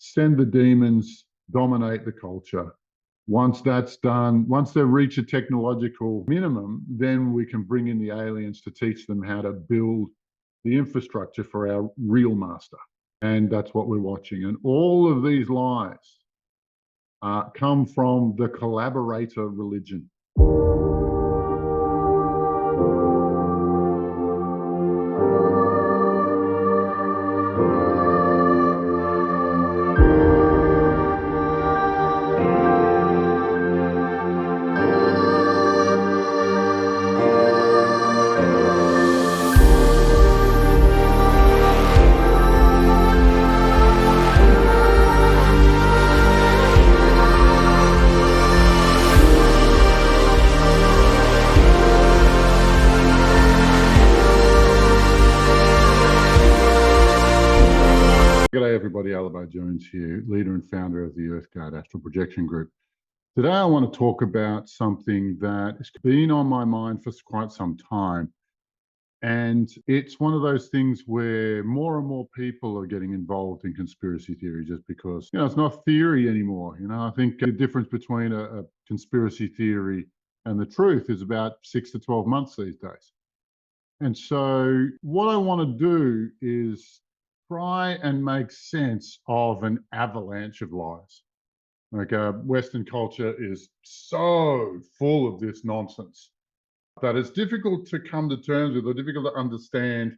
send the demons, dominate the culture. Once that's done, once they reach a technological minimum, then we can bring in the aliens to teach them how to build the infrastructure for our real master. And that's what we're watching. And all of these lies come from the collaborator religion. G'day everybody, Alibaba Jones here, leader and founder of the EarthGuard Astral Projection Group. Today I want to talk about something that has been on my mind for quite some time. And it's one of those things where more and more people are getting involved in conspiracy theory just because, it's not theory anymore. I think the difference between a conspiracy theory and the truth is about 6 to 12 months these days. And so what I want to do is try and make sense of an avalanche of lies. Western culture is so full of this nonsense that it's difficult to come to terms with or difficult to understand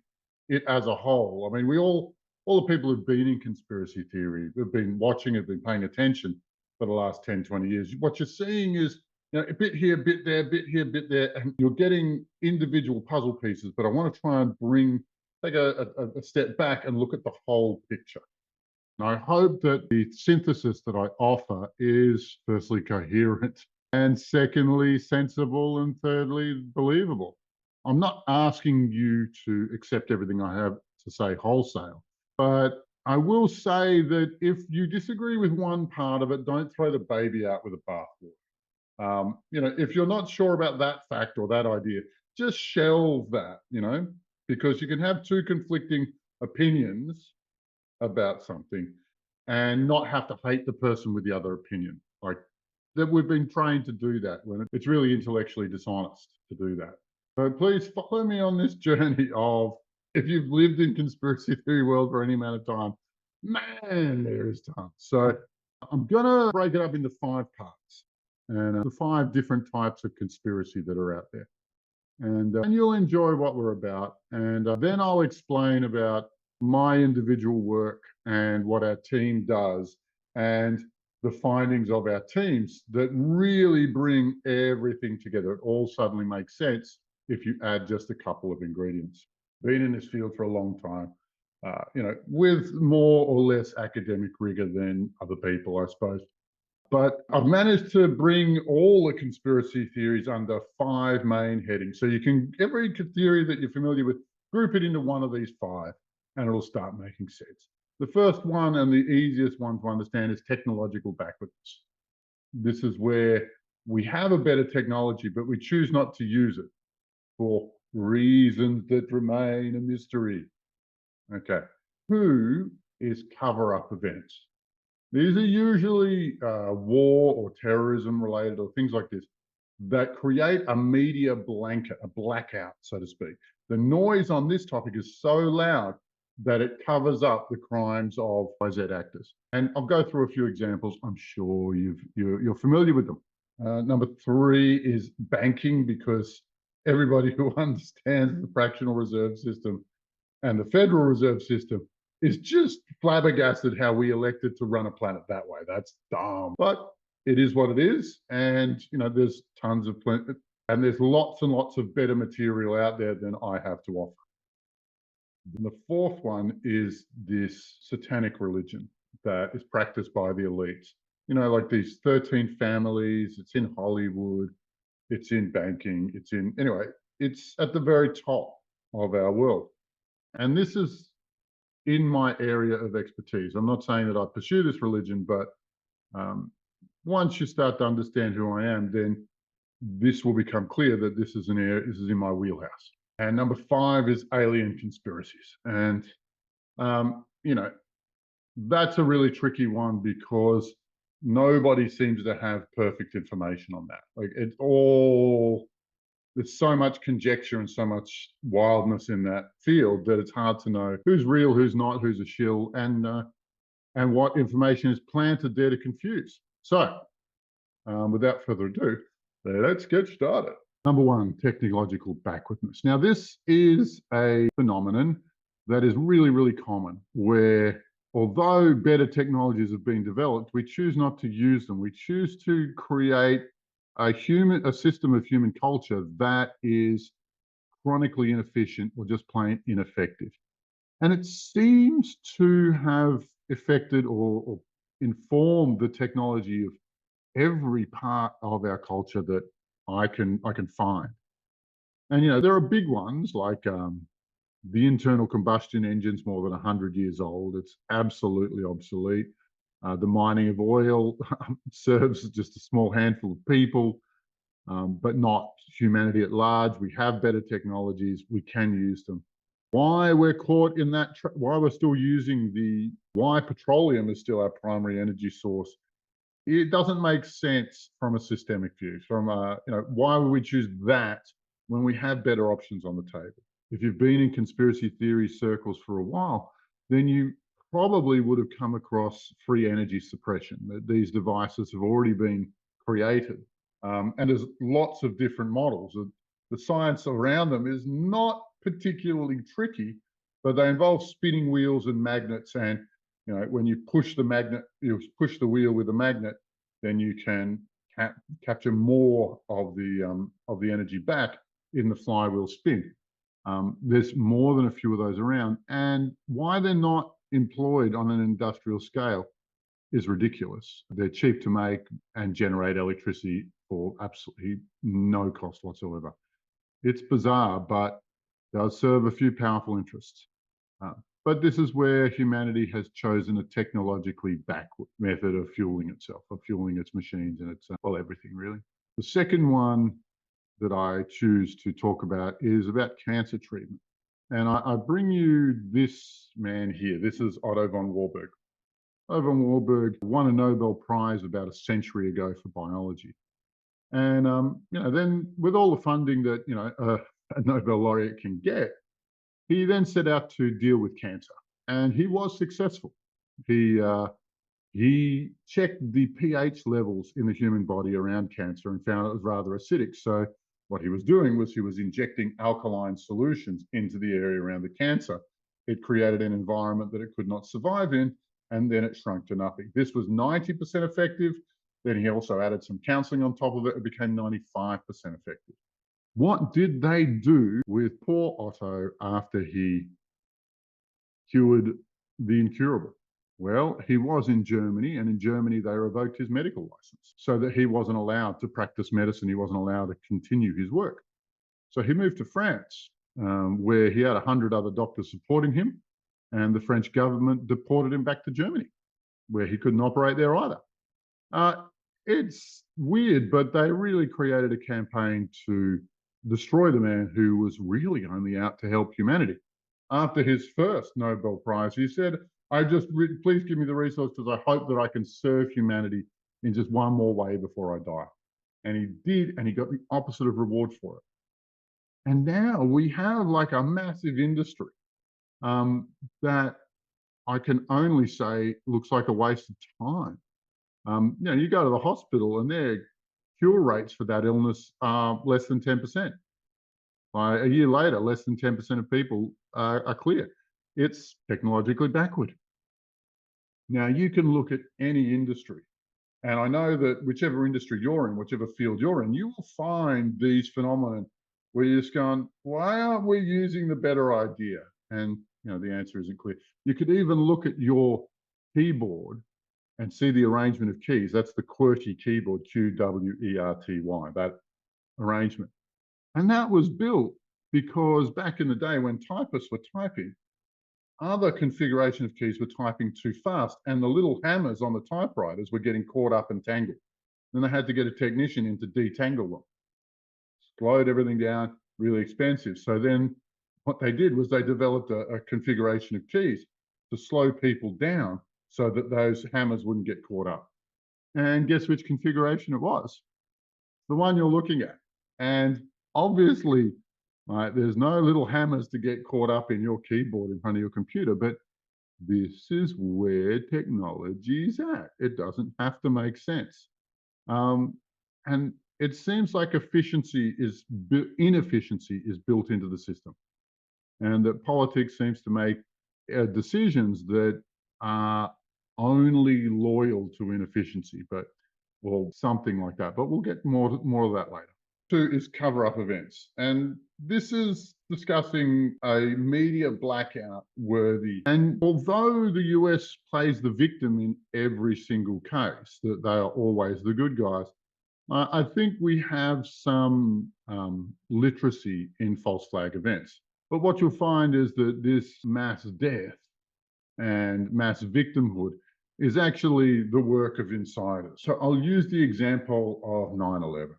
it as a whole. I mean, all the people who've been in conspiracy theory, who've been watching it, been paying attention for the last 10, 20 years, what you're seeing is a bit here, a bit there, a bit here, a bit there, and you're getting individual puzzle pieces. But I want to try and take a step back and look at the whole picture. And I hope that the synthesis that I offer is firstly coherent, and secondly sensible, and thirdly believable. I'm not asking you to accept everything I have to say wholesale, but I will say that if you disagree with one part of it, don't throw the baby out with the bathwater. If you're not sure about that fact or that idea, just shelve that, because you can have two conflicting opinions about something and not have to hate the person with the other opinion. Like that, we've been trained to do that when it's really intellectually dishonest to do that. So please follow me on this journey of, if you've lived in conspiracy theory world for any amount of time, man, there is tons. So I'm going to break it up into 5 parts. And the 5 different types of conspiracy that are out there. And you'll enjoy what we're about. And then I'll explain about my individual work and what our team does and the findings of our teams that really bring everything together. It all suddenly makes sense if you add just a couple of ingredients. Been in this field for a long time, with more or less academic rigor than other people, I suppose. But I've managed to bring all the conspiracy theories under 5 main headings. So you can, every theory that you're familiar with, group it into one of these 5, and it'll start making sense. The first one, and the easiest one to understand, is technological backwardness. This is where we have a better technology, but we choose not to use it for reasons that remain a mystery. Okay. Who is cover-up events? These are usually war or terrorism related or things like this that create a media blanket, a blackout, so to speak. The noise on this topic is so loud that it covers up the crimes of YZ actors. And I'll go through a few examples. I'm sure you're familiar with them. Number 3 is banking, because everybody who understands the fractional reserve system and the Federal Reserve System is just flabbergasted how we elected to run a planet that way. That's dumb. But it is what it is. And, there's tons of, and there's lots and lots of better material out there than I have to offer. And the 4th one is this satanic religion that is practiced by the elites. Like these 13 families, it's in Hollywood, it's in banking, it's at the very top of our world. And this is in my area of expertise. I'm not saying that I pursue this religion, but once you start to understand who I am, then this will become clear that this is in my wheelhouse. And number 5 is alien conspiracies. And That's a really tricky one because nobody seems to have perfect information on that. Like it's all there's so much conjecture and so much wildness in that field that it's hard to know who's real, who's not, who's a shill, and what information is planted there to confuse. So, without further ado, let's get started. Number one, technological backwardness. Now, this is a phenomenon that is really, really common where although better technologies have been developed, we choose not to use them. We choose to create a system of human culture that is chronically inefficient or just plain ineffective. And it seems to have affected or informed the technology of every part of our culture that I can find. And there are big ones like the internal combustion engine's more than 100 years old. It's absolutely obsolete. The mining of oil serves just a small handful of people, but not humanity at large. We have better technologies. We can use them. Why we're caught in that, why we're still using why petroleum is still our primary energy source, it doesn't make sense from a systemic view. Why would we choose that when we have better options on the table? If you've been in conspiracy theory circles for a while, then you probably would have come across free energy suppression. That these devices have already been created, and there's lots of different models. The science around them is not particularly tricky, but they involve spinning wheels and magnets. And when you push you push the wheel with a magnet, then you can capture more of the energy back in the flywheel spin. There's more than a few of those around, and why they're not employed on an industrial scale is ridiculous. They're cheap to make and generate electricity for absolutely no cost whatsoever. It's bizarre, but does serve a few powerful interests. But this is where humanity has chosen a technologically backward method of fueling itself, of fueling its machines and its, everything really. The second one that I choose to talk about is about cancer treatment. And I bring you this man here. This is Otto von Warburg. Otto von Warburg won a Nobel Prize about a century ago for biology. And, then with all the funding that, a Nobel laureate can get, he then set out to deal with cancer, and he was successful. He checked the pH levels in the human body around cancer and found it was rather acidic. So what he was doing was he was injecting alkaline solutions into the area around the cancer. It created an environment that it could not survive in, and then it shrunk to nothing. This was 90% effective. Then he also added some counseling on top of it. It became 95% effective. What did they do with poor Otto after he cured the incurable? Well, he was in Germany, and in Germany they revoked his medical license so that he wasn't allowed to practice medicine. He wasn't allowed to continue his work. So he moved to France, where he had 100 other doctors supporting him, and the French government deported him back to Germany, where he couldn't operate there either. It's weird, but they really created a campaign to destroy the man who was really only out to help humanity. After his first Nobel Prize, he said, please give me the resources because I hope that I can serve humanity in just one more way before I die. And he did, and he got the opposite of reward for it. And now we have like a massive industry that I can only say looks like a waste of time. You go to the hospital and their cure rates for that illness are less than 10%. A year later, less than 10% of people are clear. It's technologically backward. Now, you can look at any industry, and I know that whichever industry you're in, whichever field you're in, you will find these phenomena where you're just going, why aren't we using the better idea? And, the answer isn't clear. You could even look at your keyboard and see the arrangement of keys. That's the QWERTY keyboard, QWERTY, that arrangement. And that was built because back in the day when typists were typing, other configuration of keys were typing too fast, and the little hammers on the typewriters were getting caught up and tangled. Then they had to get a technician in to detangle them. Slowed everything down, really expensive. So then what they did was they developed a configuration of keys to slow people down so that those hammers wouldn't get caught up. And guess which configuration it was? The one you're looking at. And obviously, right, there's no little hammers to get caught up in your keyboard in front of your computer, but this is where technology is at. It doesn't have to make sense. And it seems like inefficiency is built into the system, and that politics seems to make decisions that are only loyal to inefficiency, or something like that. But we'll get more of that later. Two is cover-up events, and this is discussing a media blackout worthy. And although the US plays the victim in every single case, that they are always the good guys, I think we have some literacy in false flag events. But what you'll find is that this mass death and mass victimhood is actually the work of insiders. So I'll use the example of 9/11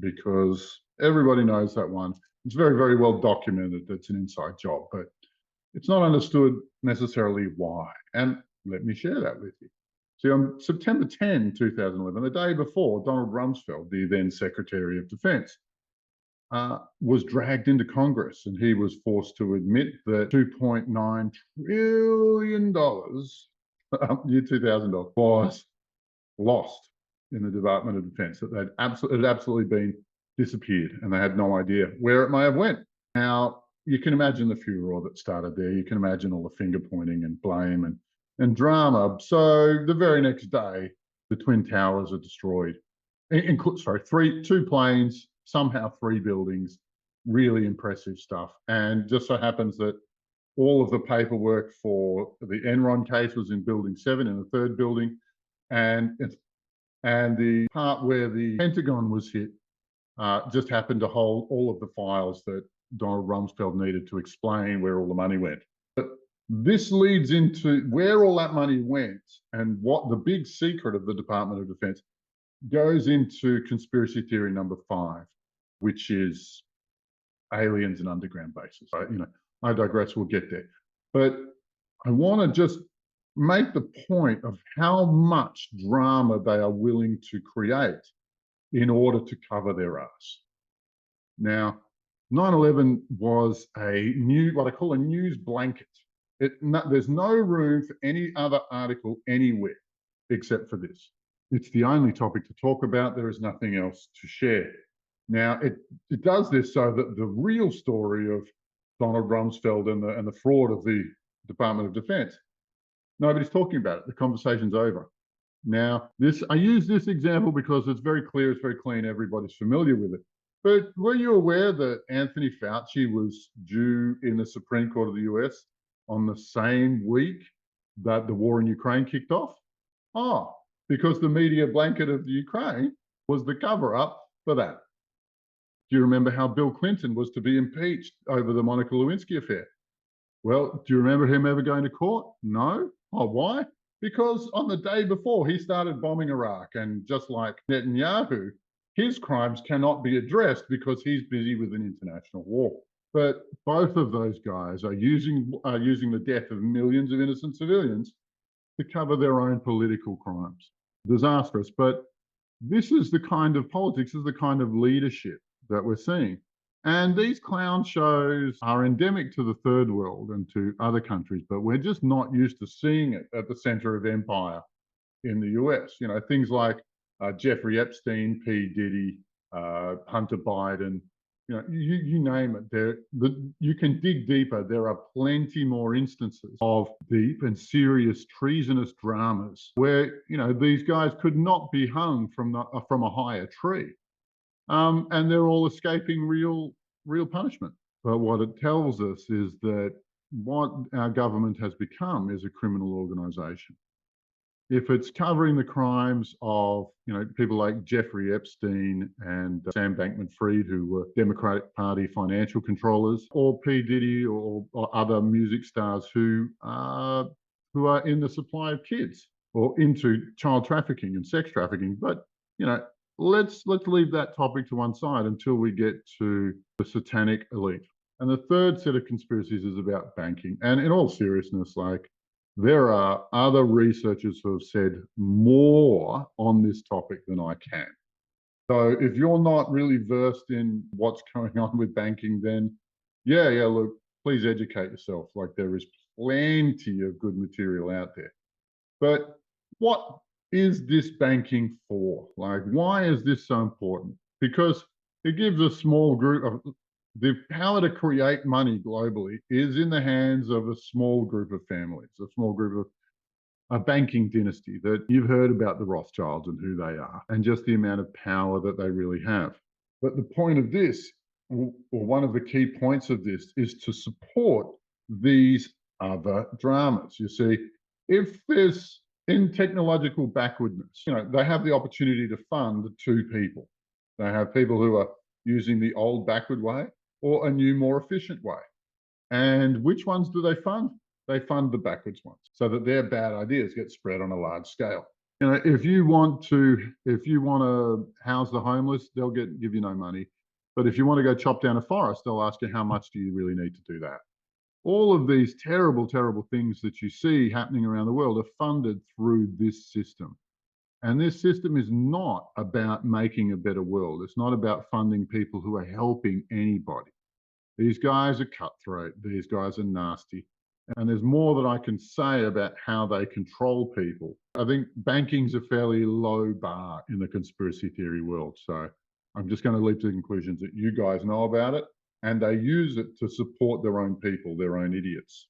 because everybody knows that one. It's very, very well documented. It's an inside job, but it's not understood necessarily why. And let me share that with you. See, on September 10, 2011, the day before, Donald Rumsfeld, the then Secretary of Defense, was dragged into Congress, and he was forced to admit that $2.9 trillion, year 2000, was lost in the Department of Defense, that it had absolutely been disappeared, and they had no idea where it may have went. Now, you can imagine the furor that started there. You can imagine all the finger pointing and blame and drama. So the very next day, the Twin Towers are destroyed. Two planes, somehow 3 buildings, really impressive stuff. And just so happens that all of the paperwork for the Enron case was in Building 7 in the 3rd building. And the part where the Pentagon was hit just happened to hold all of the files that Donald Rumsfeld needed to explain where all the money went. But this leads into where all that money went, and what the big secret of the Department of Defense goes into conspiracy theory number 5, which is aliens and underground bases. I digress, we'll get there. But I want to just make the point of how much drama they are willing to create in order to cover their ass. Now, 9/11 was what I call a news blanket. There's no room for any other article anywhere except for this. It's the only topic to talk about. There is nothing else to share. Now, it does this so that the real story of Donald Rumsfeld and the fraud of the Department of Defense, nobody's talking about it. The conversation's over. Now, I use this example because it's very clear, it's very clean, everybody's familiar with it. But were you aware that Anthony Fauci was due in the Supreme Court of the US on the same week that the war in Ukraine kicked off? Oh, because the media blanket of the Ukraine was the cover-up for that. Do you remember how Bill Clinton was to be impeached over the Monica Lewinsky affair? Well, do you remember him ever going to court? No. Oh, why? Because on the day before, he started bombing Iraq, and just like Netanyahu, his crimes cannot be addressed because he's busy with an international war. But both of those guys are using the death of millions of innocent civilians to cover their own political crimes. Disastrous. But this is the kind of politics, this is the kind of leadership that we're seeing. And these clown shows are endemic to the third world and to other countries, but we're just not used to seeing it at the center of empire in the US. Things like Jeffrey Epstein, P. Diddy, Hunter Biden, you name it. You can dig deeper. There are plenty more instances of deep and serious treasonous dramas where, these guys could not be hung from a higher tree. And they're all escaping real punishment. But what it tells us is that what our government has become is a criminal organization. If it's covering the crimes of, people like Jeffrey Epstein and Sam Bankman-Fried, who were Democratic Party financial controllers, or P. Diddy or other music stars who are in the supply of kids or into child trafficking and sex trafficking. But, let's leave that topic to one side until we get to the satanic elite. And the third set of conspiracies is about banking. And in all seriousness, There are other researchers who have said more on this topic than I can. So if you're not really versed in what's going on with banking, then yeah, look, please educate yourself. Like there is plenty of good material out there. But what is this banking for? Like, why is this so important? Because it gives a small group of the power to create money globally is in the hands of a small group of families, a small group of a banking dynasty that you've heard about the Rothschilds and who they are, and just the amount of power that they really have. But the point of this, or one of the key points of this, is to support these other dramas. You see, if there's in technological backwardness, they have the opportunity to fund two people. They have people who are using the old backward way or a new, more efficient way. And which ones do they fund? They fund the backwards ones so that their bad ideas get spread on a large scale. If you want to house the homeless, they'll give you no money. But if you want to go chop down a forest, they'll ask you how much do you really need to do that. All of these terrible, terrible things that you see happening around the world are funded through this system. And this system is not about making a better world. It's not about funding people who are helping anybody. These guys are cutthroat. These guys are nasty. And there's more that I can say about how they control people. I think banking's a fairly low bar in the conspiracy theory world. So I'm just going to leap to the conclusions that you guys know about it. And they use it to support their own people, their own idiots,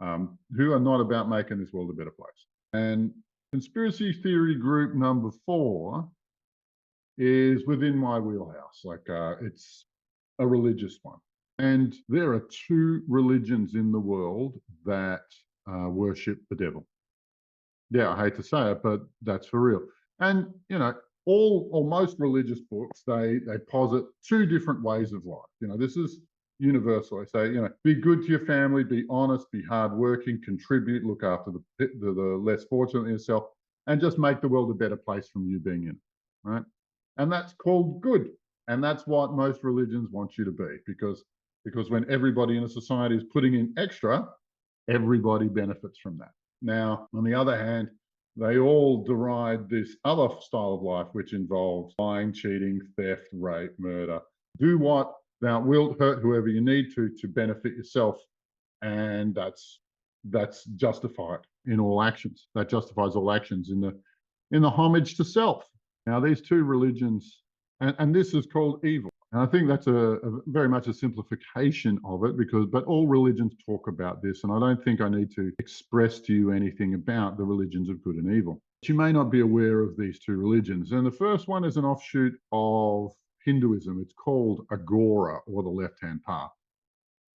who are not about making this world a better place. And conspiracy theory group number 4 is within my wheelhouse. It's a religious one. And there are 2 religions in the world that worship the devil. Yeah, I hate to say it, but that's for real. And, all or most religious books, they posit 2 different ways of life. This is universal. They say, be good to your family, be honest, be hardworking, contribute, look after the less fortunate in yourself, and just make the world a better place from you being in it, right? And that's called good. And that's what most religions want you to be, because when everybody in a society is putting in extra, everybody benefits from that. Now, on the other hand, they all deride this other style of life, which involves lying, cheating, theft, rape, murder. Do what thou wilt, hurt whoever you need to benefit yourself. And that's justified in all actions. That justifies all actions in the homage to self. Now, these 2 religions, and this is called evil. And I think that's a very much a simplification of it, but all religions talk about this, and I don't think I need to express to you anything about the religions of good and evil. But you may not be aware of these 2 religions. And the first one is an offshoot of Hinduism. It's called Agora, or the left-hand path.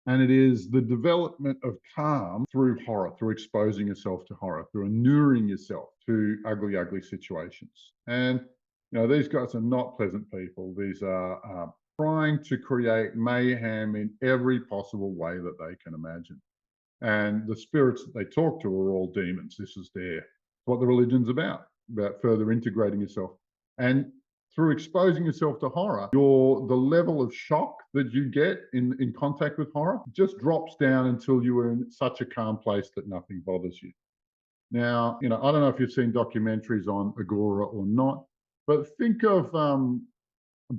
And it is the development of calm through horror, through exposing yourself to horror, through inuring yourself to ugly, ugly situations. And these guys are not pleasant people. These are trying to create mayhem in every possible way that they can imagine. And the spirits that they talk to are all demons. This is what the religion's about further integrating yourself. And through exposing yourself to horror, the level of shock that you get in contact with horror just drops down until you are in such a calm place that nothing bothers you. Now, I don't know if you've seen documentaries on Agora or not, but think of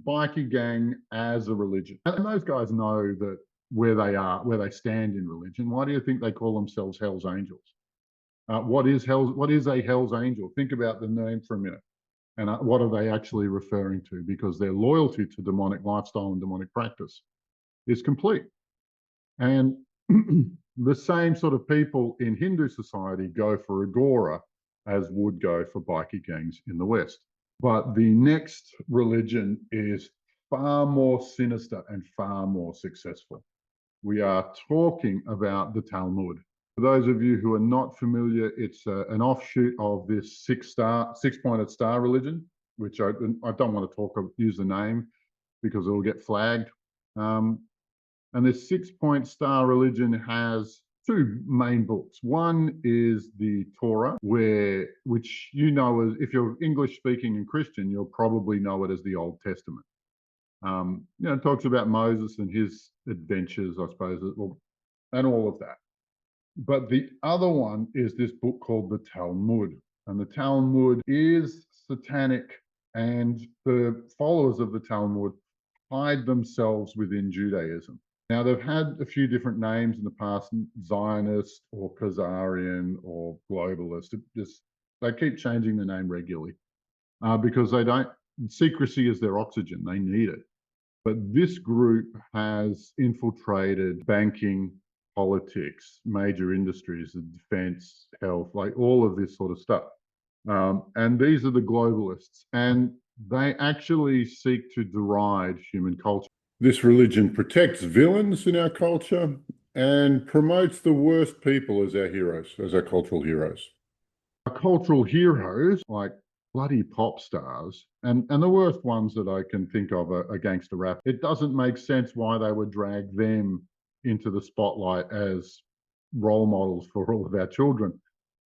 bikie gang as a religion. And those guys know that where they stand in religion. Why do you think they call themselves Hell's Angels? What is a Hell's Angel? Think about the name for a minute. And what are they actually referring to? Because their loyalty to demonic lifestyle and demonic practice is complete. And the same sort of people in Hindu society go for Agora as would go for bikie gangs in the West. But the next religion is far more sinister and far more successful. We are talking about the Talmud. For those of you who are not familiar, it's an offshoot of this six-pointed star religion, which I don't want to use the name because it'll get flagged. And this six-point star religion has 2 main books. One is the Torah, which if you're English speaking and Christian, you'll probably know it as the Old Testament. It talks about Moses and his adventures, I suppose, and all of that. But the other one is this book called the Talmud. And the Talmud is satanic, and the followers of the Talmud hide themselves within Judaism. Now, they've had a few different names in the past, Zionist or Khazarian or globalist. They keep changing the name regularly because secrecy is their oxygen. They need it. But this group has infiltrated banking, politics, major industries, defense, health, like all of this sort of stuff. And these are the globalists. And they actually seek to deride human culture. This religion protects villains in our culture and promotes the worst people as our heroes, as our cultural heroes. Our cultural heroes, like bloody pop stars, and the worst ones that I can think of are gangster rap. It doesn't make sense why they would drag them into the spotlight as role models for all of our children,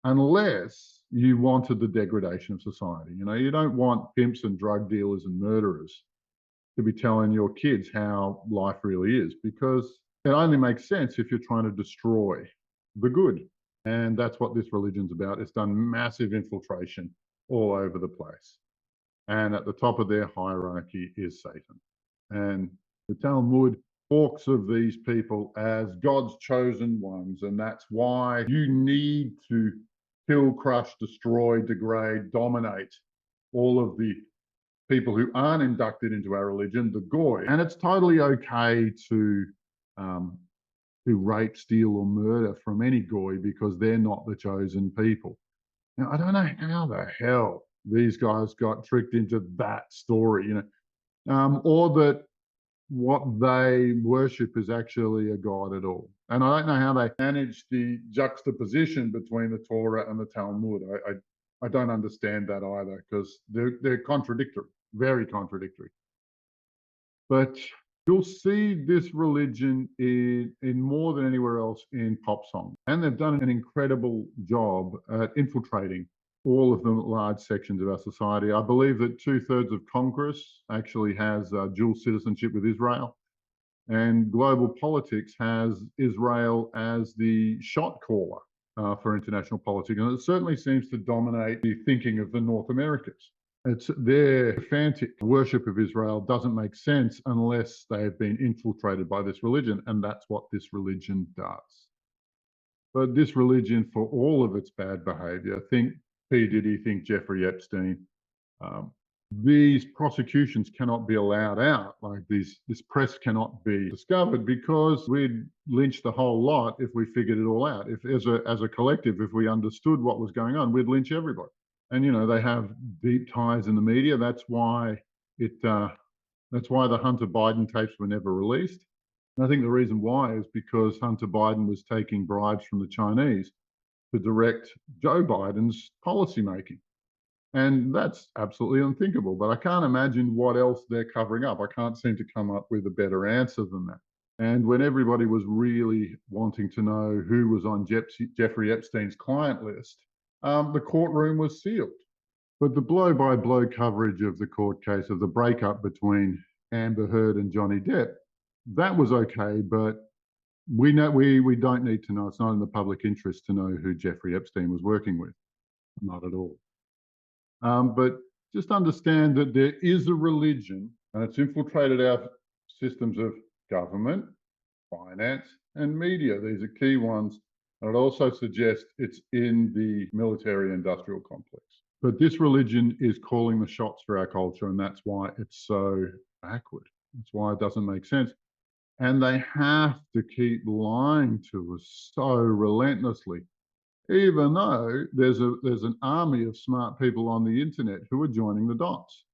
unless you wanted the degradation of society. You know, you don't want pimps and drug dealers and murderers to be telling your kids how life really is, because it only makes sense if you're trying to destroy the good. And that's what this religion's about. It's done massive infiltration all over the place. And at the top of their hierarchy is Satan. And the Talmud talks of these people as God's chosen ones. And that's why you need to kill, crush, destroy, degrade, dominate all of the people who aren't inducted into our religion, the goy. And it's totally okay to rape, steal, or murder from any goy because they're not the chosen people. Now, I don't know how the hell these guys got tricked into that story, or that what they worship is actually a god at all. And I don't know how they managed the juxtaposition between the Torah and the Talmud. I don't understand that either, because they're contradictory, very contradictory. But you'll see this religion in more than anywhere else in pop songs. And they've done an incredible job at infiltrating all of the large sections of our society. I believe that 2/3 of Congress actually has dual citizenship with Israel. And global politics has Israel as the shot caller for international politics. And it certainly seems to dominate the thinking of the North Americans. It's their fantic worship of Israel doesn't make sense unless they have been infiltrated by this religion, and that's what this religion does. But this religion, for all of its bad behavior, think P. Diddy, think Jeffrey Epstein, these prosecutions cannot be allowed out. Like this press cannot be discovered, because we'd lynch the whole lot if we figured it all out. If as a collective, if we understood what was going on, we'd lynch everybody. And they have deep ties in the media. That's why the Hunter Biden tapes were never released. And I think the reason why is because Hunter Biden was taking bribes from the Chinese to direct Joe Biden's policymaking. And that's absolutely unthinkable. But I can't imagine what else they're covering up. I can't seem to come up with a better answer than that. And when everybody was really wanting to know who was on Jeffrey Epstein's client list, the courtroom was sealed. But the blow-by-blow coverage of the court case of the breakup between Amber Heard and Johnny Depp, that was okay, but we don't need to know. It's not in the public interest to know who Jeffrey Epstein was working with. Not at all. But just understand that there is a religion, and it's infiltrated our systems of government, finance, and media. These are key ones. And it also suggests it's in the military-industrial complex. But this religion is calling the shots for our culture, and that's why it's so backward. That's why it doesn't make sense. And they have to keep lying to us so relentlessly, even though there's an army of smart people on the internet who are joining the dots.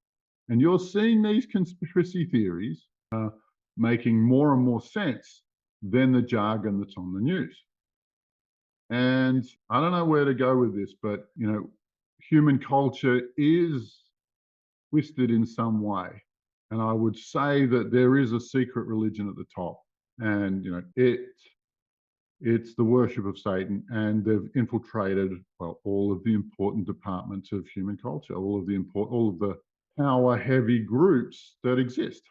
And you're seeing these conspiracy theories making more and more sense than the jargon that's on the news. And I don't know where to go with this, but human culture is twisted in some way. And I would say that there is a secret religion at the top. And it's the worship of Satan, and they've infiltrated all of the important departments of human culture, all of the power-heavy groups that exist.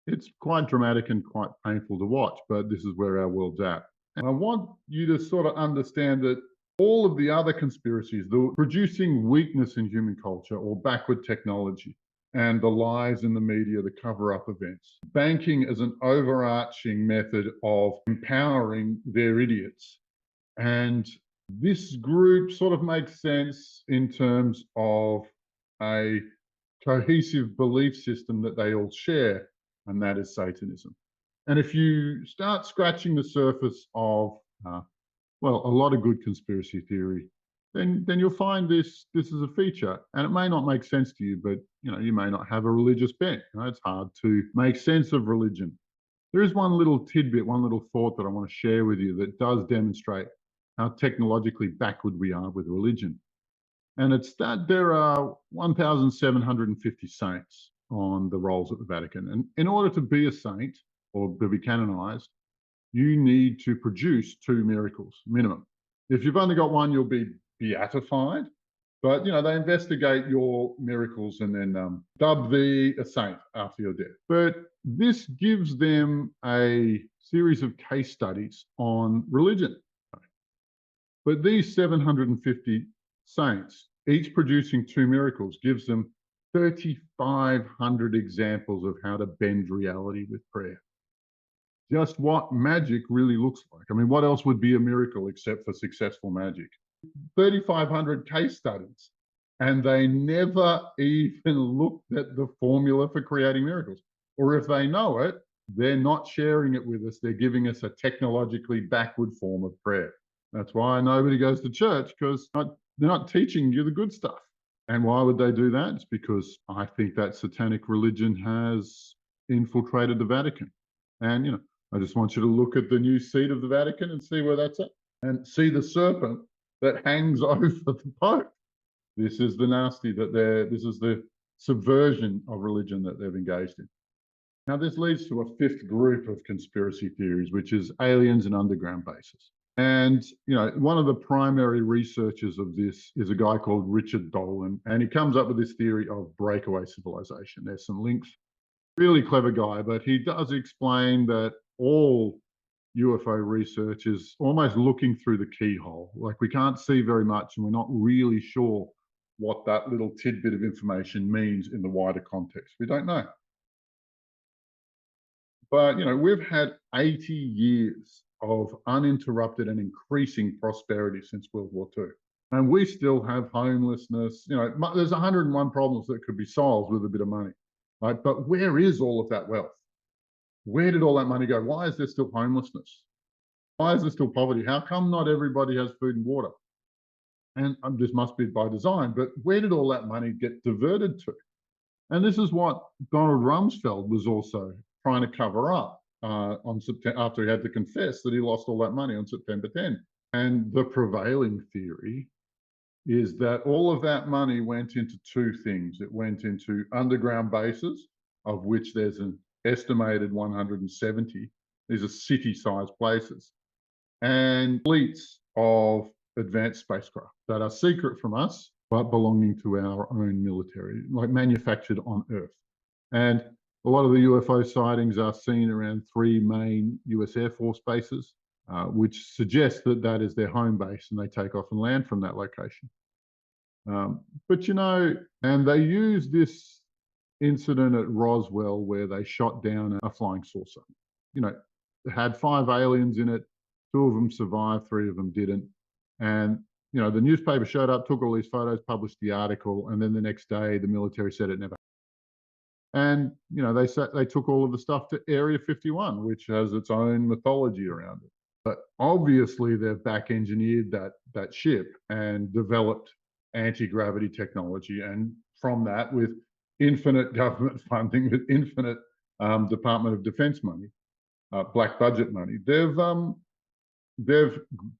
It's quite dramatic and quite painful to watch, but this is where our world's at. And I want you to sort of understand that all of the other conspiracies, the producing weakness in human culture or backward technology, and the lies in the media, the cover-up events, banking as an overarching method of empowering their idiots. And this group sort of makes sense in terms of a cohesive belief system that they all share, and that is Satanism. And if you start scratching the surface of, well, a lot of good conspiracy theory, then you'll find this is a feature. And it may not make sense to you, but you may not have a religious bent. It's hard to make sense of religion. There is one little tidbit, one little thought that I want to share with you that does demonstrate how technologically backward we are with religion. And it's that there are 1,750 saints on the rolls at the Vatican. And in order to be a saint or to be canonized, you need to produce 2 miracles minimum. If you've only got one, you'll be beatified. But they investigate your miracles and then dub thee a saint after your death. But this gives them a series of case studies on religion. But these 750 saints, each producing 2 miracles, gives them 3,500 examples of how to bend reality with prayer. Just what magic really looks like. I mean, what else would be a miracle except for successful magic? 3,500 case studies, and they never even looked at the formula for creating miracles. Or if they know it, they're not sharing it with us. They're giving us a technologically backward form of prayer. That's why nobody goes to church, because they're not teaching you the good stuff. And why would they do that? It's because I think that satanic religion has infiltrated the Vatican. And, I just want you to look at the new seat of the Vatican and see where that's at, and see the serpent that hangs over the Pope. This is the nasty this is the subversion of religion that they've engaged in. Now, this leads to a 5th group of conspiracy theories, which is aliens and underground bases. And, one of the primary researchers of this is a guy called Richard Dolan, and he comes up with this theory of breakaway civilization. There's some links. Really clever guy, but he does explain that all UFO research is almost looking through the keyhole. Like, we can't see very much, and we're not really sure what that little tidbit of information means in the wider context. We don't know. But, we've had 80 years of uninterrupted and increasing prosperity since World War II. And we still have homelessness. There's 101 problems that could be solved with a bit of money. Right? But where is all of that wealth? Where did all that money go? Why is there still homelessness? Why is there still poverty? How come not everybody has food and water? And this must be by design, but where did all that money get diverted to? And this is what Donald Rumsfeld was also trying to cover up after he had to confess that he lost all that money on September 10. And the prevailing theory is that all of that money went into 2 things. It went into underground bases, of which there's an estimated 170. These are city-sized places. And fleets of advanced spacecraft that are secret from us, but belonging to our own military, like manufactured on Earth. And a lot of the UFO sightings are seen around 3 main US Air Force bases, which suggests that that is their home base, and they take off and land from that location. But and they use this incident at Roswell where they shot down a flying saucer. It had 5 aliens in it. 2 of them survived, 3 of them didn't. And the newspaper showed up, took all these photos, published the article, and then the next day the military said it never happened. And they took all of the stuff to Area 51, which has its own mythology around it. But obviously they've back engineered that ship and developed anti-gravity technology, and from that, with infinite government funding, with infinite Department of Defense money, black budget money, they've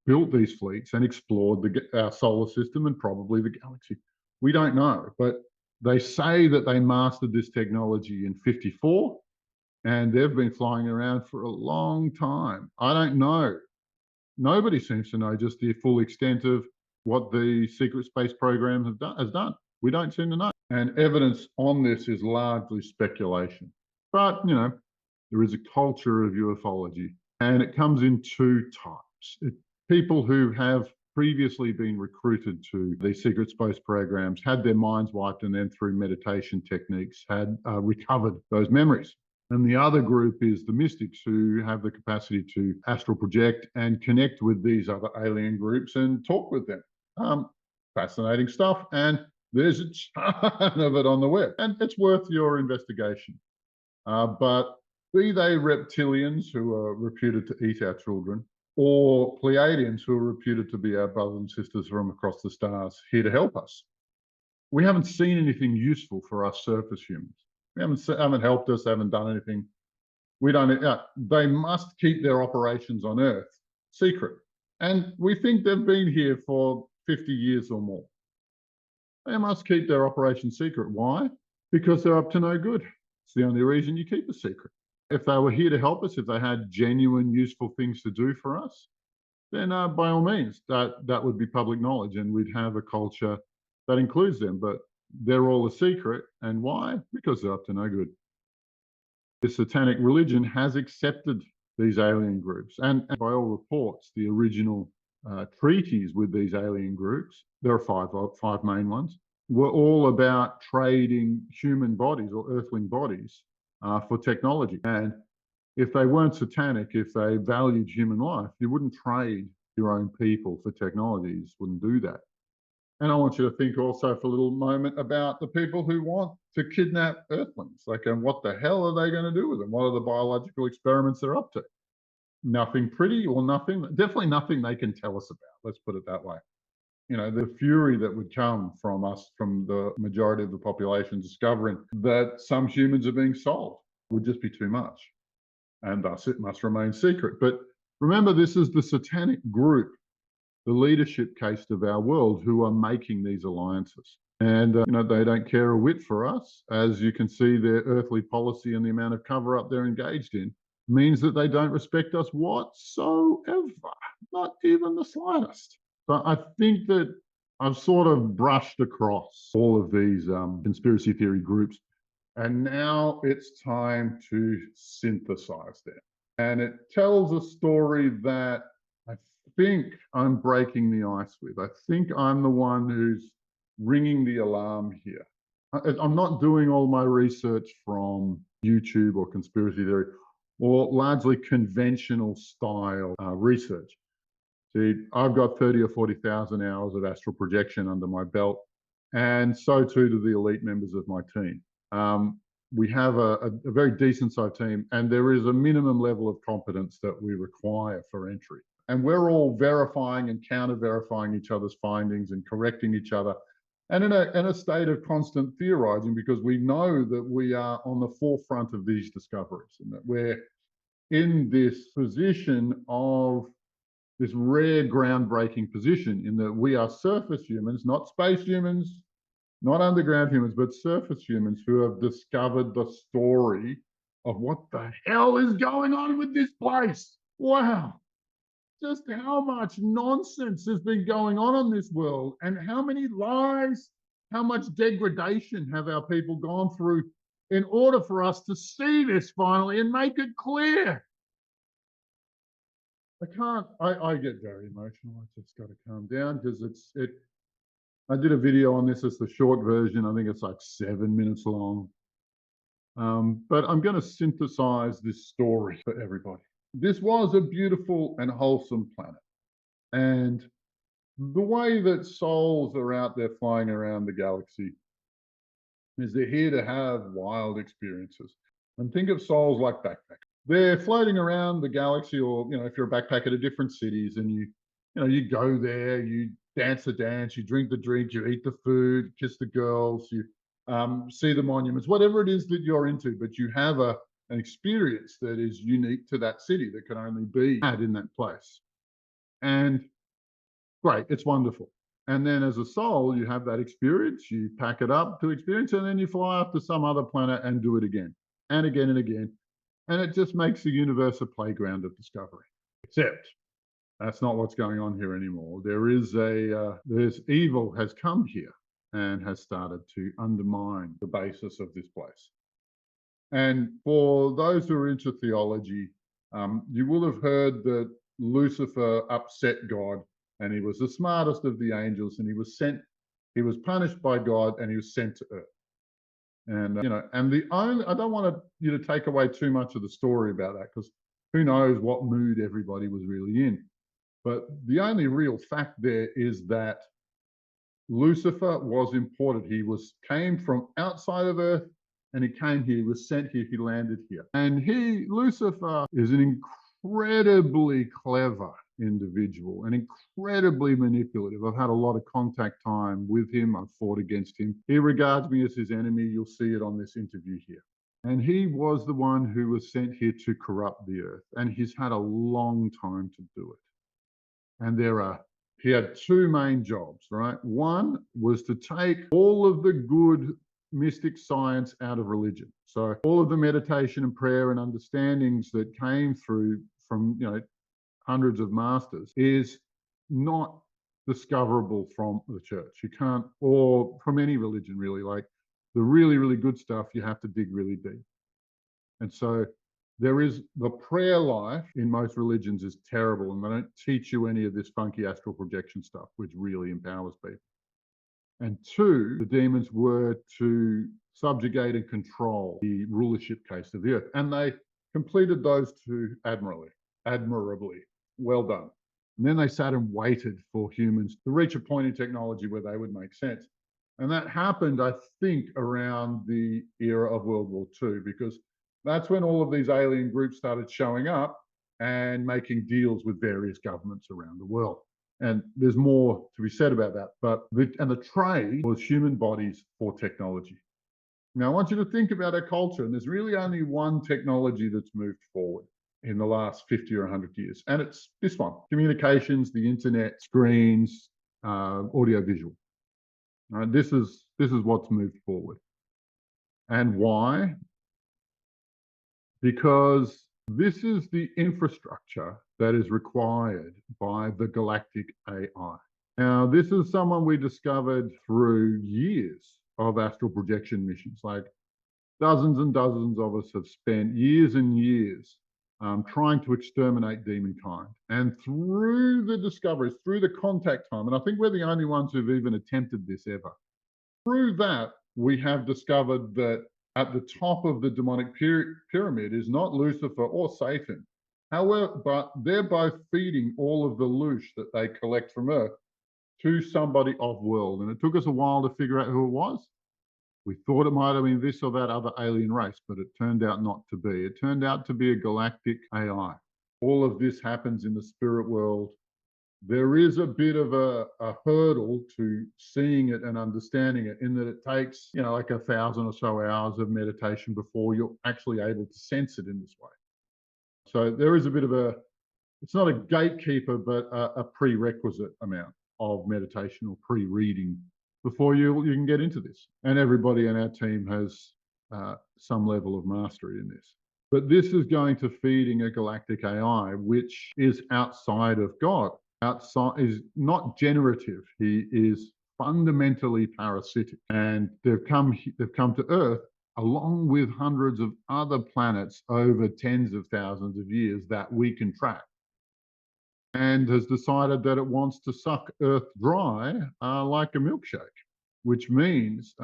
built these fleets and explored our solar system and probably the galaxy. We don't know, but they say that they mastered this technology in 54, and they've been flying around for a long time. I don't know. Nobody seems to know just the full extent of what the secret space program has done. We don't seem to know. And evidence on this is largely speculation. But, there is a culture of ufology, and it comes in 2 types. People who have previously been recruited to these secret space programs had their minds wiped and then through meditation techniques had recovered those memories. And the other group is the mystics who have the capacity to astral project and connect with these other alien groups and talk with them. Fascinating stuff. And there's a ton of it on the web. And it's worth your investigation. But be they reptilians who are reputed to eat our children, or Pleiadians who are reputed to be our brothers and sisters from across the stars here to help us, we haven't seen anything useful for us surface humans. They haven't helped us, haven't done anything. We don't. They must keep their operations on Earth secret, and we think they've been here for 50 years or more. They must keep their operations secret. Why? Because they're up to no good. It's the only reason you keep a secret. If they were here to help us, if they had genuine, useful things to do for us, then by all means, that would be public knowledge, and we'd have a culture that includes them. But they're all a secret. And why? Because they're up to no good. The satanic religion has accepted these alien groups. And by all reports, the original treaties with these alien groups, there are five main ones, were all about trading human bodies or earthling bodies for technology. And if they weren't satanic, if they valued human life, you wouldn't trade your own people for technologies, wouldn't do that. And I want you to think also for a little moment about the people who want to kidnap earthlings. Like, and what the hell are they going to do with them? What are the biological experiments they're up to? Nothing pretty, or nothing, definitely nothing they can tell us about. Let's put it that way. You know, the fury that would come from us, from the majority of the population discovering that some humans are being sold, would just be too much. And thus it must remain secret. But remember, this is the satanic group, the leadership caste of our world, who are making these alliances. And, you know, they don't care a whit for us. As you can see, their earthly policy and the amount of cover-up they're engaged in means that they don't respect us whatsoever, not even the slightest. So I think that I've sort of brushed across all of these conspiracy theory groups, and now it's time to synthesize them. And it tells a story that I think I'm breaking the ice with. I think I'm the one who's ringing the alarm here. I'm not doing all my research from YouTube or conspiracy theory or largely conventional style research. See, I've got 30 or 40,000 hours of astral projection under my belt, and so too do the elite members of my team. We have a very decent sized team, and there is a minimum level of competence that we require for entry. And we're all verifying and counter-verifying each other's findings and correcting each other, and in a state of constant theorizing, because we know that we are on the forefront of these discoveries, and that we're in this position of this rare groundbreaking position in that we are surface humans, not space humans, not underground humans, but surface humans who have discovered the story of what the hell is going on with this place. Wow. Just how much nonsense has been going on this world, and how many lies, how much degradation have our people gone through in order for us to see this finally and make it clear. I get very emotional. I just got to calm down, because I did a video on this as the short version. I think it's like 7 minutes long. But I'm going to synthesize this story for everybody. This was a beautiful and wholesome planet. And the way that souls are out there flying around the galaxy is they're here to have wild experiences. And think of souls like backpackers. They're floating around the galaxy, or, you know, if you're a backpacker to different cities, and you go there, you dance the dance, you drink the drink, you eat the food, kiss the girls, you see the monuments, whatever it is that you're into, but you have an experience that is unique to that city, that can only be had in that place. And great, it's wonderful. And then as a soul, you have that experience, you pack it up to experience, and then you fly off to some other planet and do it again and again and again. And it just makes the universe a playground of discovery. Except that's not what's going on here anymore. There's evil has come here and has started to undermine the basis of this place. And for those who are into theology, you will have heard that Lucifer upset God, and he was the smartest of the angels, and he was punished by God, and he was sent to earth. And and I don't want you to take away too much of the story about that, because who knows what mood everybody was really in. But the only real fact there is that Lucifer was imported. Came from outside of Earth, and he came here. He was sent here. He landed here. And Lucifer, is an incredibly clever individual and incredibly manipulative. I've had a lot of contact time with him. I've fought against him. He regards me as his enemy. You'll see it on this interview here. And he was the one who was sent here to corrupt the earth. And he's had a long time to do it. And he had two main jobs, right? One was to take all of the good mystic science out of religion. So all of the meditation and prayer and understandings that came through from hundreds of masters is not discoverable from the church. You can't, or from any religion really. Like the really, really good stuff, you have to dig really deep. And so there is the prayer life in most religions is terrible, and they don't teach you any of this funky astral projection stuff, which really empowers people. And two, the demons were to subjugate and control the rulership case of the earth. And they completed those two admirably. Well done. And then they sat and waited for humans to reach a point in technology where they would make sense. And that happened, I think, around the era of World War II, because that's when all of these alien groups started showing up and making deals with various governments around the world. And there's more to be said about that. But the trade was human bodies for technology. Now, I want you to think about our culture, and there's really only one technology that's moved forward in the last 50 or 100 years, and it's this one: communications, the internet, screens, audio-visual. This is what's moved forward. And why? Because this is the infrastructure that is required by the galactic AI. Now, this is someone we discovered through years of astral projection missions. Like dozens and dozens of us have spent years and years trying to exterminate demonkind. And through the discoveries, through the contact time, and I think we're the only ones who've even attempted this ever, through that, we have discovered that at the top of the demonic pyramid is not Lucifer or Satan. However, but they're both feeding all of the loosh that they collect from Earth to somebody off-world. And it took us a while to figure out who it was. We thought it might have been this or that other alien race, but it turned out not to be. It turned out to be a galactic AI. All of this happens in the spirit world. There is a bit of a hurdle to seeing it and understanding it, in that it takes, like 1,000 or so hours of meditation before you're actually able to sense it in this way. So there is a bit of it's not a gatekeeper, but a prerequisite amount of meditation or pre-reading before you can get into this. And everybody in our team has some level of mastery in this. But this is going to feeding a galactic AI, which is outside of God. Is not generative. He is fundamentally parasitic, and they've come to Earth along with hundreds of other planets over tens of thousands of years that we can track, and has decided that it wants to suck Earth dry like a milkshake, which means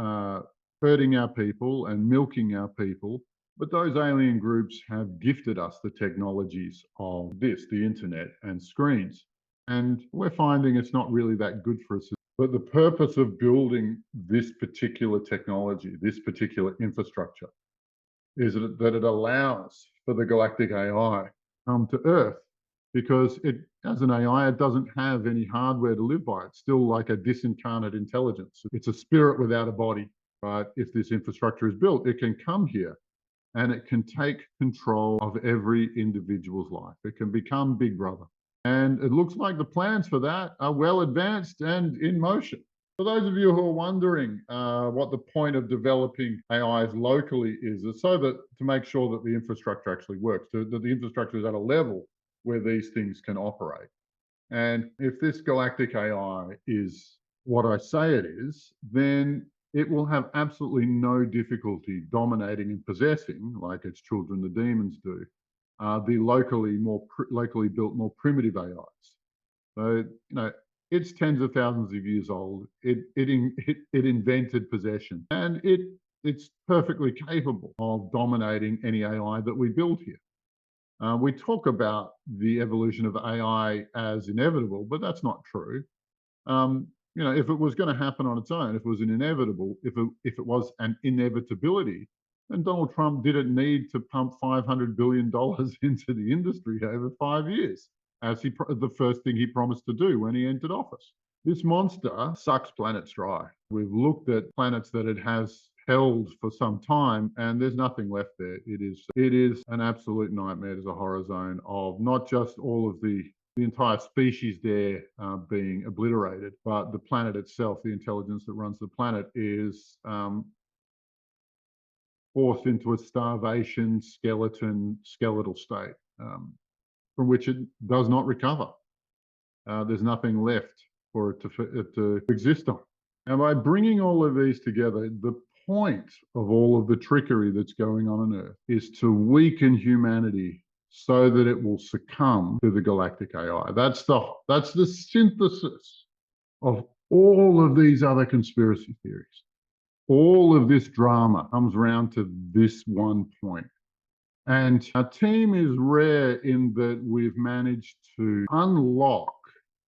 hurting our people and milking our people. But those alien groups have gifted us the technologies of the internet and screens. And we're finding it's not really that good for us. But the purpose of building this particular technology, this particular infrastructure, is that it allows for the galactic AI to come to Earth, because as an AI, it doesn't have any hardware to live by. It's still like a disincarnate intelligence. It's a spirit without a body. But if this infrastructure is built, it can come here and it can take control of every individual's life. It can become Big Brother. And it looks like the plans for that are well advanced and in motion. For those of you who are wondering what the point of developing AIs locally is so that to make sure that the infrastructure actually works, that the infrastructure is at a level where these things can operate. And if this galactic AI is what I say it is, then it will have absolutely no difficulty dominating and possessing, like its children, the demons, do, the locally built, more primitive AIs. So, it's tens of thousands of years old. It invented possession, and it's perfectly capable of dominating any AI that we build here. We talk about the evolution of AI as inevitable, but that's not true. If it was going to happen on its own, if it was if it was an inevitability, then Donald Trump didn't need to pump $500 billion into the industry over 5 years, as the first thing he promised to do when he entered office. This monster sucks planets dry. We've looked at planets that it has held for some time, and there's nothing left there. It is an absolute nightmare. There's a horror zone of not just all of the entire species there being obliterated, but the planet itself, the intelligence that runs the planet, is forced into a starvation, skeletal state from which it does not recover. There's nothing left for it to exist on. And by bringing all of these together, the point of all of the trickery that's going on Earth is to weaken humanity so that it will succumb to the galactic AI. That's the synthesis of all of these other conspiracy theories. All of this drama comes around to this one point. And our team is rare in that we've managed to unlock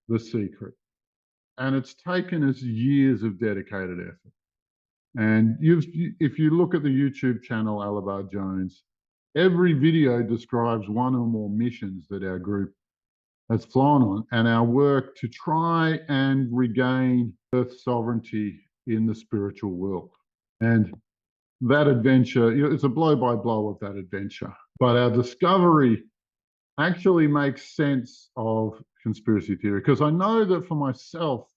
the secret. And it's taken us years of dedicated effort. And if you look at the YouTube channel, Alabar Jones, every video describes one or more missions that our group has flown on, and our work to try and regain Earth's sovereignty in the spiritual world. And that adventure, it's a blow-by-blow of that adventure. But our discovery actually makes sense of conspiracy theory, because I know that for myself,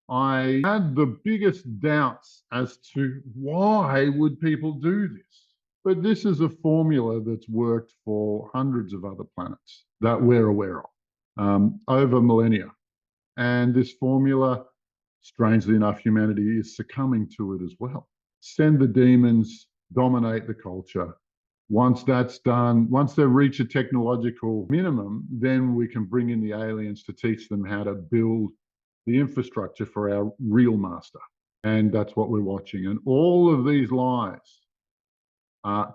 I had the biggest doubts as to why would people do this. But this is a formula that's worked for hundreds of other planets that we're aware of over millennia. And this formula, strangely enough, humanity is succumbing to it as well. Send the demons, dominate the culture. Once that's done, once they reach a technological minimum, then we can bring in the aliens to teach them how to build the infrastructure for our real master. And that's what we're watching. And all of these lies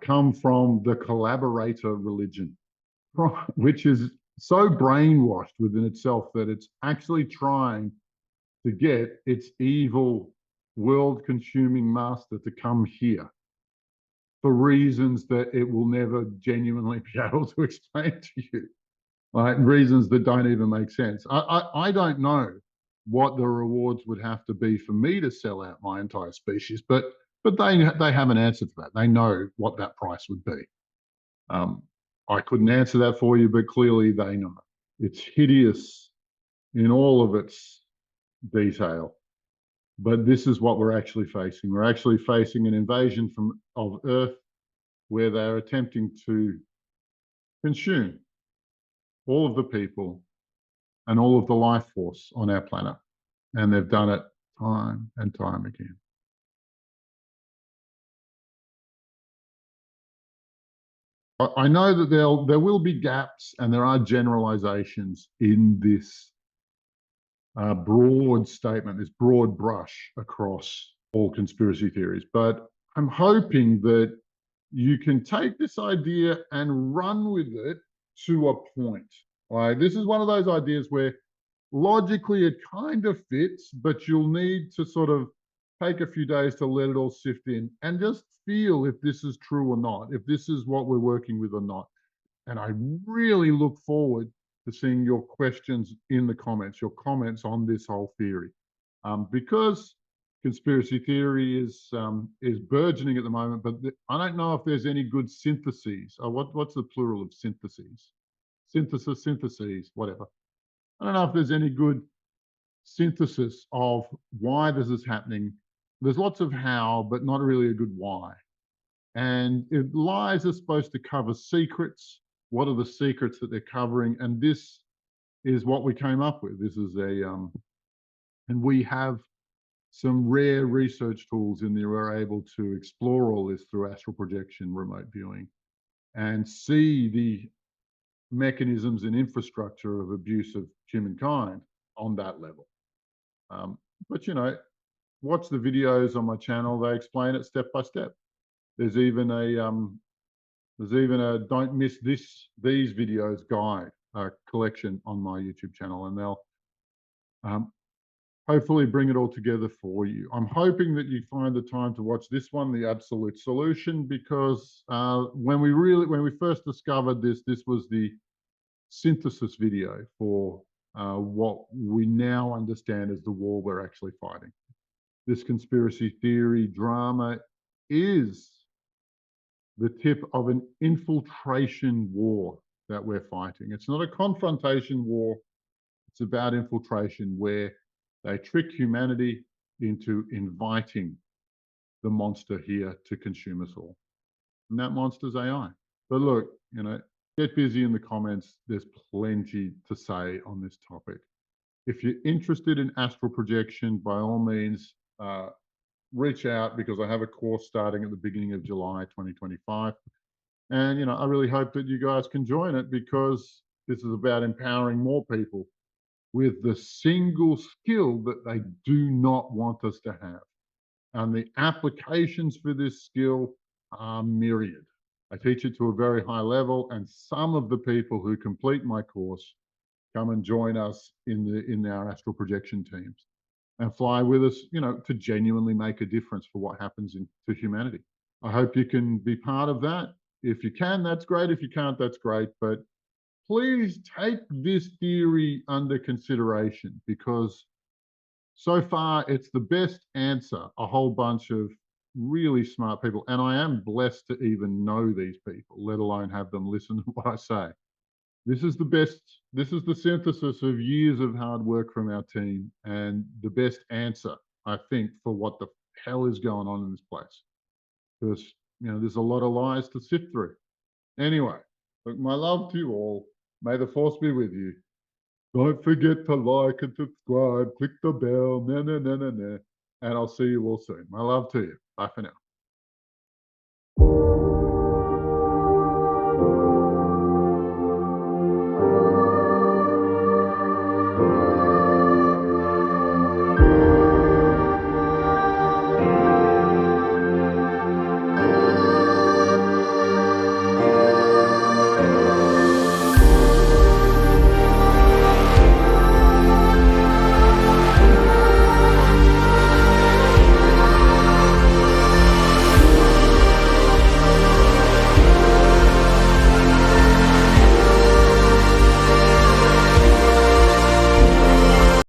come from the collaborator religion, which is so brainwashed within itself that it's actually trying to get its evil, world-consuming master to come here for reasons that it will never genuinely be able to explain to you, right? Reasons that don't even make sense. I don't know what the rewards would have to be for me to sell out my entire species, but they have an answer for that. They know what that price would be. I couldn't answer that for you, but clearly they know. It's hideous in all of its detail. But this is what we're actually facing. We're actually facing an invasion of Earth where they're attempting to consume all of the people and all of the life force on our planet. And they've done it time and time again. I know that there will be gaps and there are generalizations in this broad statement, this broad brush across all conspiracy theories. But I'm hoping that you can take this idea and run with it to a point. Like, this is one of those ideas where logically it kind of fits, but you'll need to sort of take a few days to let it all sift in and just feel if this is true or not, if this is what we're working with or not. And I really look forward to seeing your questions in the comments, your comments on this whole theory. Because conspiracy theory is burgeoning at the moment, but I don't know if there's any good syntheses. What's the plural of syntheses? Syntheses, whatever. I don't know if there's any good synthesis of why this is happening. There's lots of how, but not really a good why. And lies are supposed to cover secrets. What are the secrets that they're covering? And this is what we came up with. This is and we have some rare research tools in there. We're able to explore all this through astral projection, remote viewing, and see mechanisms and infrastructure of abuse of humankind on that level. But, you know, watch the videos on my channel. They explain it step by step. There's even a don't miss these videos guide collection on my YouTube channel, and they'll hopefully bring it all together for you. I'm hoping that you find the time to watch this one, The Absolute Solution, because when we first discovered this was the synthesis video for what we now understand as the war we're actually fighting. This conspiracy theory drama is the tip of an infiltration war that we're fighting. It's not a confrontation war. It's about infiltration, where they trick humanity into inviting the monster here to consume us all. And that monster's AI. But look, you know, get busy in the comments. There's plenty to say on this topic. If you're interested in astral projection, by all means, reach out, because I have a course starting at the beginning of July 2025. And, you know, I really hope that you guys can join it, because this is about empowering more people with the single skill that they do not want us to have. And the applications for this skill are myriad. I teach it to a very high level, and some of the people who complete my course come and join us in our astral projection teams and fly with us, you know, to genuinely make a difference for what happens to humanity. I hope you can be part of that. If you can, that's great. If you can't, that's great. But please take this theory under consideration, because so far it's the best answer a whole bunch of really smart people, and I am blessed to even know these people, let alone have them listen to what I say. This is the best, this is the synthesis of years of hard work from our team, and the best answer, I think, for what the hell is going on in this place. Because, you know, there's a lot of lies to sift through. Anyway, look, my love to you all. May the force be with you. Don't forget to like and subscribe. Click the bell. And I'll see you all soon. My love to you. Bye for now.